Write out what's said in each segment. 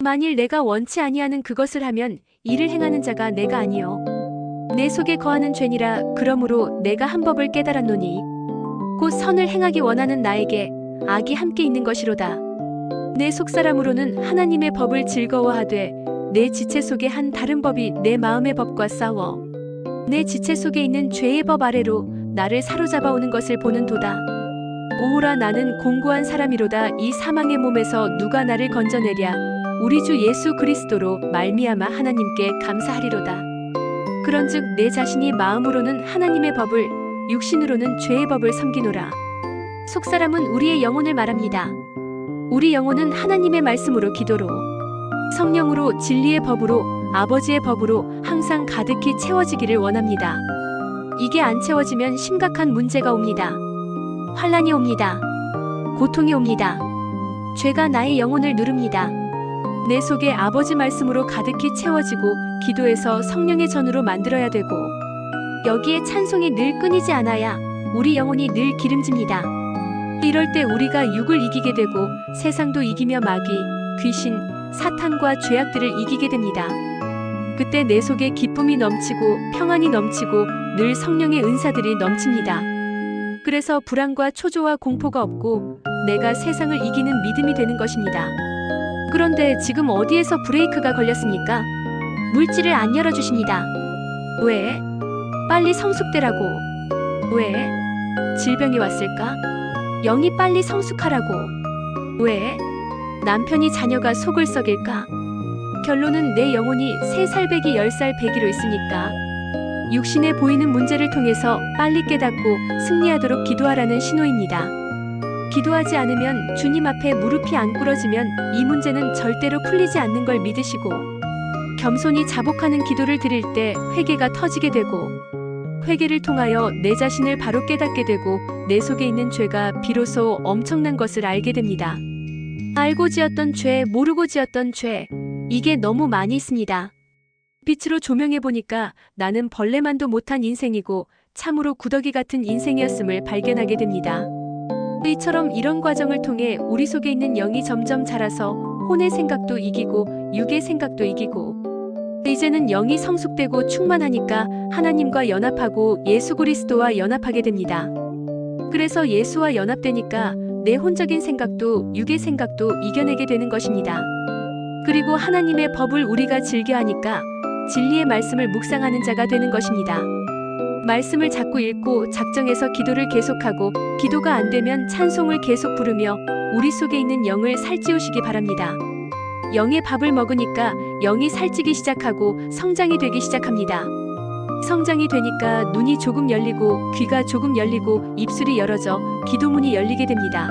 만일 내가 원치 아니하는 그것을 하면 이를 행하는 자가 내가 아니요 내 속에 거하는 죄니라. 그러므로 내가 한 법을 깨달았노니 곧 선을 행하기 원하는 나에게 악이 함께 있는 것이로다. 내 속사람으로는 하나님의 법을 즐거워하되 내 지체 속에 한 다른 법이 내 마음의 법과 싸워 내 지체 속에 있는 죄의 법 아래로 나를 사로잡아 오는 것을 보는도다. 오호라, 나는 공고한 사람이로다. 이 사망의 몸에서 누가 나를 건져내랴. 우리 주 예수 그리스도로 말미암아 하나님께 감사하리로다. 그런즉 내 자신이 마음으로는 하나님의 법을, 육신으로는 죄의 법을 섬기노라. 속사람은 우리의 영혼을 말합니다. 우리 영혼은 하나님의 말씀으로, 기도로, 성령으로, 진리의 법으로, 아버지의 법으로 항상 가득히 채워지기를 원합니다. 이게 안 채워지면 심각한 문제가 옵니다. 환난이 옵니다. 고통이 옵니다. 죄가 나의 영혼을 누릅니다. 내 속에 아버지 말씀으로 가득히 채워지고 기도에서 성령의 전으로 만들어야 되고 여기에 찬송이 늘 끊이지 않아야 우리 영혼이 늘 기름집니다. 이럴 때 우리가 육을 이기게 되고 세상도 이기며 마귀, 귀신, 사탄과 죄악들을 이기게 됩니다. 그때 내 속에 기쁨이 넘치고 평안이 넘치고 늘 성령의 은사들이 넘칩니다. 그래서 불안과 초조와 공포가 없고 내가 세상을 이기는 믿음이 되는 것입니다. 그런데 지금 어디에서 브레이크가 걸렸습니까? 물질을 안 열어주십니다. 왜? 빨리 성숙되라고. 왜? 질병이 왔을까? 영이 빨리 성숙하라고. 왜? 남편이 자녀가 속을 썩일까? 결론은 내 영혼이 3살 배기 10살 배기로 있으니까 육신에 보이는 문제를 통해서 빨리 깨닫고 승리하도록 기도하라는 신호입니다. 기도하지 않으면 주님 앞에 무릎이 안 꿇어지면 이 문제는 절대로 풀리지 않는 걸 믿으시고 겸손히 자복하는 기도를 드릴 때 회개가 터지게 되고 회개를 통하여 내 자신을 바로 깨닫게 되고 내 속에 있는 죄가 비로소 엄청난 것을 알게 됩니다. 알고 지었던 죄, 모르고 지었던 죄, 이게 너무 많이 있습니다. 빛으로 조명해 보니까 나는 벌레만도 못한 인생이고 참으로 구더기 같은 인생이었음을 발견하게 됩니다. 이처럼 이런 과정을 통해 우리 속에 있는 영이 점점 자라서 혼의 생각도 이기고 육의 생각도 이기고 이제는 영이 성숙되고 충만하니까 하나님과 연합하고 예수 그리스도와 연합하게 됩니다. 그래서 예수와 연합되니까 내 혼적인 생각도 육의 생각도 이겨내게 되는 것입니다. 그리고 하나님의 법을 우리가 즐겨하니까 진리의 말씀을 묵상하는 자가 되는 것입니다. 말씀을 자꾸 읽고 작정해서 기도를 계속하고 기도가 안 되면 찬송을 계속 부르며 우리 속에 있는 영을 살찌우시기 바랍니다. 영의 밥을 먹으니까 영이 살찌기 시작하고 성장이 되기 시작합니다. 성장이 되니까 눈이 조금 열리고 귀가 조금 열리고 입술이 열어져 기도문이 열리게 됩니다.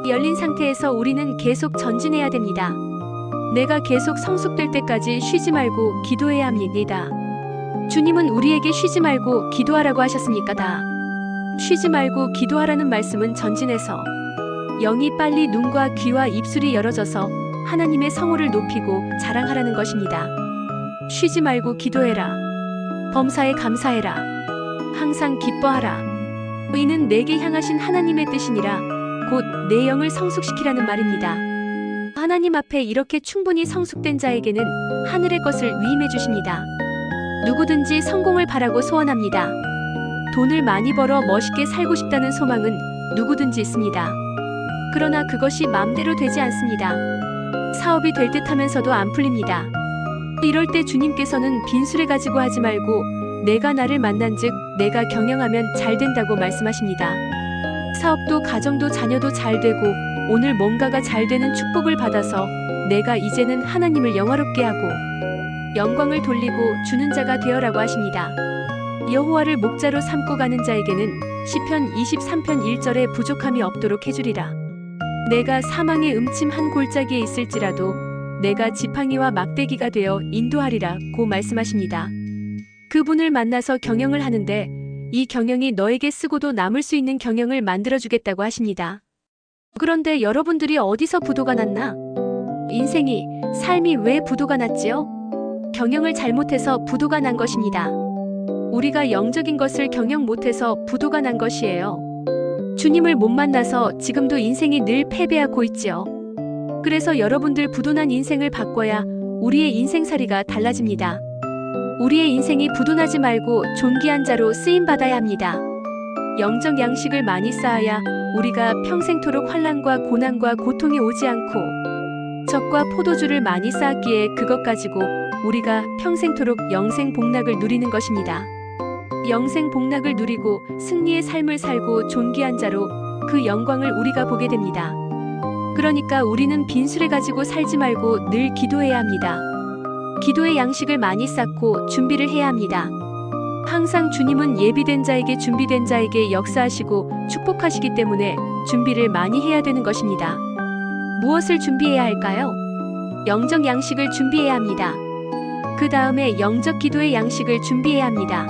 열린 상태에서 우리는 계속 전진해야 됩니다. 내가 계속 성숙될 때까지 쉬지 말고 기도해야 합니다. 주님은 우리에게 쉬지 말고 기도하라고 하셨으니까 다. 쉬지 말고 기도하라는 말씀은 전진해서 영이 빨리 눈과 귀와 입술이 열어져서 하나님의 성호를 높이고 자랑하라는 것입니다. 쉬지 말고 기도해라. 범사에 감사해라. 항상 기뻐하라. 이는 내게 향하신 하나님의 뜻이니라. 곧 내 영을 성숙시키라는 말입니다. 하나님 앞에 이렇게 충분히 성숙된 자에게는 하늘의 것을 위임해 주십니다. 누구든지 성공을 바라고 소원합니다. 돈을 많이 벌어 멋있게 살고 싶다는 소망은 누구든지 있습니다. 그러나 그것이 마음대로 되지 않습니다. 사업이 될 듯 하면서도 안 풀립니다. 이럴 때 주님께서는 빈수레 가지고 하지 말고 내가 나를 만난즉 내가 경영하면 잘 된다고 말씀하십니다. 사업도 가정도 자녀도 잘 되고 오늘 뭔가가 잘 되는 축복을 받아서 내가 이제는 하나님을 영화롭게 하고 영광을 돌리고 주는 자가 되어라고 하십니다. 여호와를 목자로 삼고 가는 자에게는 시편 23편 1절에 부족함이 없도록 해주리라. 내가 사망의 음침한 골짜기에 있을지라도 내가 지팡이와 막대기가 되어 인도하리라 고 말씀하십니다. 그분을 만나서 경영을 하는데 이 경영이 너에게 쓰고도 남을 수 있는 경영을 만들어주겠다고 하십니다. 그런데 여러분들이 어디서 부도가 났나? 인생이, 삶이 왜 부도가 났지요? 경영을 잘못해서 부도가 난 것입니다. 우리가 영적인 것을 경영 못해서 부도가 난 것이에요. 주님을 못 만나서 지금도 인생이 늘 패배하고 있지요. 그래서 여러분들 부도난 인생을 바꿔야 우리의 인생살이가 달라집니다. 우리의 인생이 부도나지 말고 존귀한 자로 쓰임받아야 합니다. 영적 양식을 많이 쌓아야 우리가 평생토록 환난과 고난과 고통이 오지 않고, 젖과 포도주를 많이 쌓았기에 그것 가지고 우리가 평생토록 영생 복락을 누리는 것입니다. 영생 복락을 누리고 승리의 삶을 살고 존귀한 자로 그 영광을 우리가 보게 됩니다. 그러니까 우리는 빈술에 가지고 살지 말고 늘 기도해야 합니다. 기도의 양식을 많이 쌓고 준비를 해야 합니다. 항상 주님은 예비된 자에게 준비된 자에게 역사하시고 축복하시기 때문에 준비를 많이 해야 되는 것입니다. 무엇을 준비해야 할까요? 영적 양식을 준비해야 합니다. 그 다음에 영적 기도의 양식을 준비해야 합니다.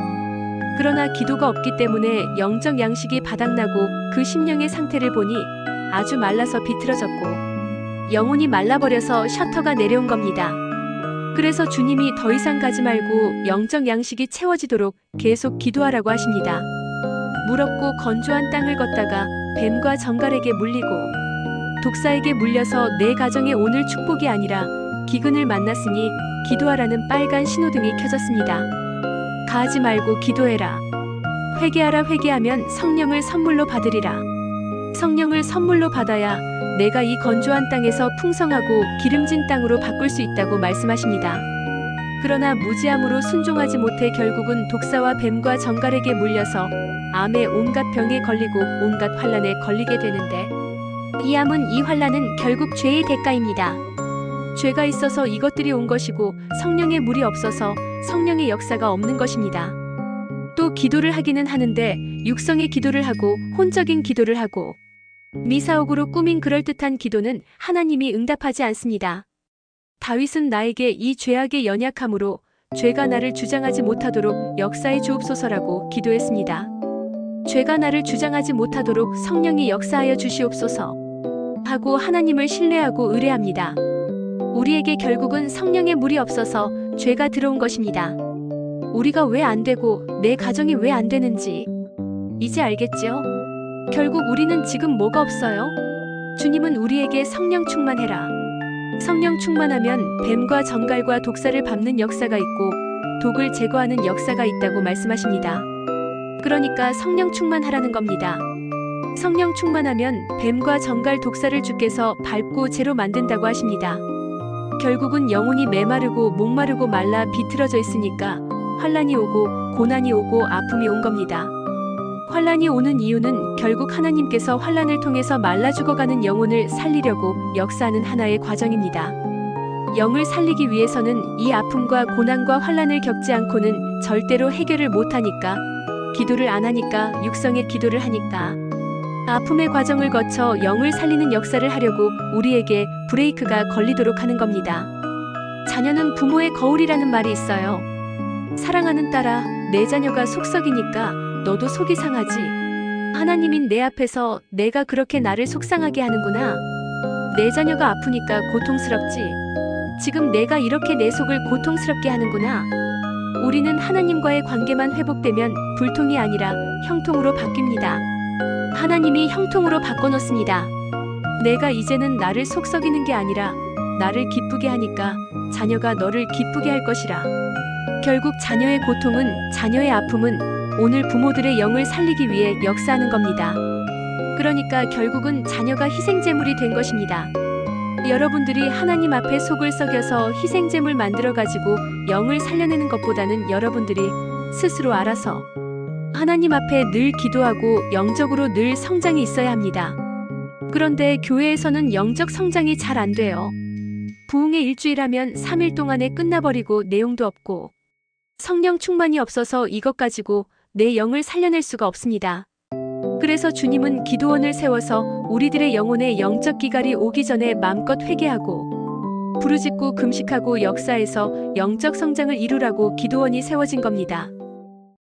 그러나 기도가 없기 때문에 영적 양식이 바닥나고 그 심령의 상태를 보니 아주 말라서 비틀어졌고 영혼이 말라버려서 셔터가 내려온 겁니다. 그래서 주님이 더 이상 가지 말고 영적 양식이 채워지도록 계속 기도하라고 하십니다. 물 없고 건조한 땅을 걷다가 뱀과 정갈에게 물리고 독사에게 물려서 내 가정에 오늘 축복이 아니라 기근을 만났으니 기도하라는 빨간 신호등이 켜졌습니다. 가하지 말고 기도해라. 회개하라. 회개하면 성령을 선물로 받으리라. 성령을 선물로 받아야 내가 이 건조한 땅에서 풍성하고 기름진 땅으로 바꿀 수 있다고 말씀하십니다. 그러나 무지함으로 순종하지 못해 결국은 독사와 뱀과 정갈에게 물려서 암에 온갖 병에 걸리고 온갖 환난에 걸리게 되는데, 이 암은 이 환난은 결국 죄의 대가입니다. 죄가 있어서 이것들이 온 것이고 성령의 물이 없어서 성령의 역사가 없는 것입니다. 또 기도를 하기는 하는데 육성의 기도를 하고 혼적인 기도를 하고 미사옥으로 꾸민 그럴듯한 기도는 하나님이 응답하지 않습니다. 다윗은 나에게 이 죄악의 연약함으로 죄가 나를 주장하지 못하도록 역사해 주옵소서라고 기도했습니다. 죄가 나를 주장하지 못하도록 성령이 역사하여 주시옵소서 하고 하나님을 신뢰하고 의뢰합니다. 우리에게 결국은 성령의 물이 없어서 죄가 들어온 것입니다. 우리가 왜 안 되고 내 가정이 왜 안 되는지 이제 알겠지요? 결국 우리는 지금 뭐가 없어요? 주님은 우리에게 성령 충만해라. 성령 충만하면 뱀과 정갈과 독사를 밟는 역사가 있고 독을 제거하는 역사가 있다고 말씀하십니다. 그러니까 성령 충만하라는 겁니다. 성령 충만하면 뱀과 정갈 독사를 주께서 밟고 죄로 만든다고 하십니다. 결국은 영혼이 메마르고 목마르고 말라 비틀어져 있으니까 환난이 오고 고난이 오고 아픔이 온 겁니다. 환난이 오는 이유는 결국 하나님께서 환난을 통해서 말라 죽어가는 영혼을 살리려고 역사하는 하나의 과정입니다. 영을 살리기 위해서는 이 아픔과 고난과 환난을 겪지 않고는 절대로 해결을 못하니까, 기도를 안 하니까, 육성의 기도를 하니까 아픔의 과정을 거쳐 영을 살리는 역사를 하려고 우리에게 브레이크가 걸리도록 하는 겁니다. 자녀는 부모의 거울이라는 말이 있어요. 사랑하는 딸아, 내 자녀가 속썩이니까 너도 속이 상하지. 하나님인 내 앞에서 내가 그렇게 나를 속상하게 하는구나. 내 자녀가 아프니까 고통스럽지. 지금 내가 이렇게 내 속을 고통스럽게 하는구나. 우리는 하나님과의 관계만 회복되면 불통이 아니라 형통으로 바뀝니다. 하나님이 형통으로 바꿔놓습니다. 내가 이제는 나를 속썩이는 게 아니라 나를 기쁘게 하니까 자녀가 너를 기쁘게 할 것이라. 결국 자녀의 고통은, 자녀의 아픔은 오늘 부모들의 영을 살리기 위해 역사하는 겁니다. 그러니까 결국은 자녀가 희생제물이 된 것입니다. 여러분들이 하나님 앞에 속을 썩여서 희생제물 만들어가지고 영을 살려내는 것보다는 여러분들이 스스로 알아서 하나님 앞에 늘 기도하고 영적으로 늘 성장이 있어야 합니다. 그런데 교회에서는 영적 성장이 잘 안 돼요. 부흥의 일주일하면 3일 동안에 끝나버리고 내용도 없고 성령 충만이 없어서 이것 가지고 내 영을 살려낼 수가 없습니다. 그래서 주님은 기도원을 세워서 우리들의 영혼에 영적 기갈이 오기 전에 마음껏 회개하고 부르짖고 금식하고 역사해서 영적 성장을 이루라고 기도원이 세워진 겁니다.